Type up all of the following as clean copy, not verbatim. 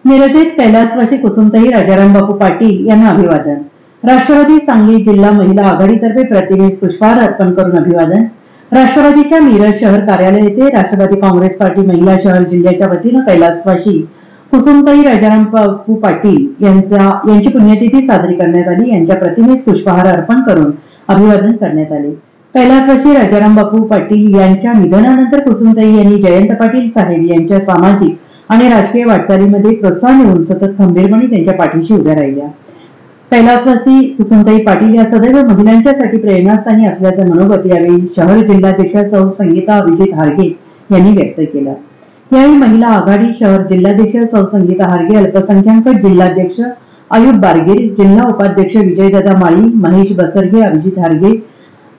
मिरजेत कैलासवासी कुसुमताई राजाराम बापू पाटील यांना अभिवादन। राष्ट्रवादी सांगली जिल्हा महिला आघाडीतर्फे प्रतिमेस पुष्पहार अर्पण करून अभिवादन। राष्ट्रवादीच्या मिरज शहर कार्यालय येथे राष्ट्रवादी काँग्रेस पार्टी महिला शहर जिल्ह्याच्या वतीने कैलासवासी कुसुमताई राजाराम बापू पाटील यांची पुण्यतिथी साजरी करण्यात आली। यांच्या प्रतिमेस पुष्पहार अर्पण करून अभिवादन करण्यात आले। कैलासवासी राजाराम बापू पाटील यांच्या निधनानंतर कुसुमताई यांनी जयंत पाटील साहेब यांच्या सामाजिक आणि राजकीय वाटचालीमध्ये प्रोत्साहन देऊन सतत खंबीरपणे त्यांच्या पाठीशी उभ्या राहिल्या। कैलासवासी कुसुमताई पाटील या सदैव महिलांच्यासाठी प्रेरणास्थानी असल्याचं मनोगत यावेळी शहर जिल्हाध्यक्षा सौ संगीता अभिजित हारगे यांनी व्यक्त केलं। यावेळी महिला आघाडी शहर जिल्हाध्यक्ष सौ संगीता हारगे, अल्पसंख्याक जिल्हाध्यक्ष अयुब बारगीर, जिल्हा उपाध्यक्ष विजयदादा माळी, महेश बसरगे, अभिजित हारगे,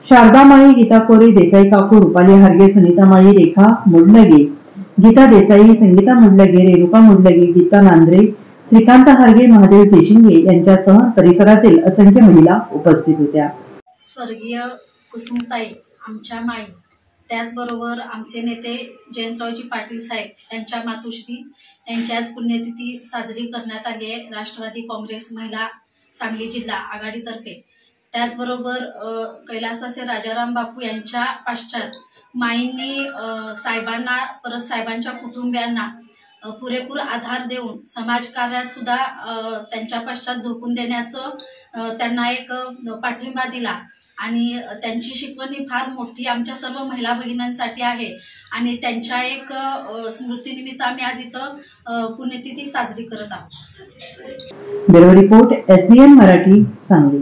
शारदा माळी, गीता कोरे, देसाई काकू, रुपाली हारगे, सुनीता माळी, रेखा मुडलगे, गीता देसाई, संगीता मुडलगे, रेणुका मुडलगे, गीता नांद्रे, श्रीकांत हारगे, महादेव देशिंगे यांच्यासह परिसरातील असंख्य महिला उपस्थित होत्या। स्वर्गीय कुसुमताई आमच्या माई, त्याचबरोबर आमचे नेते जयंतरावजी पाटील साहेब यांच्या मातुश्री यांची आज पुण्यतिथी साजरी करण्यात आली आहे राष्ट्रवादी काँग्रेस महिला सांगली जिल्हा आघाडीतर्फे। त्याचबरोबर कैलासवासी राजाराम बापू यांच्या पश्चात माईंनी साहेबांना परत साहेबांच्या कुटुंबियांना पुरेपूर आधार देऊन समाजकार्यात सुद्धा त्यांच्या पश्चात झोकून देण्याचं त्यांना एक पाठिंबा दिला आणि त्यांची शिकवण ही फार मोठी आमच्या सर्व महिला भगिनींसाठी आहे आणि त्यांच्या एक स्मृतीनिमित्त आम्ही आज इथं पुण्यतिथी साजरी करत आहोत। Bureau report SBN Marathi Sangli.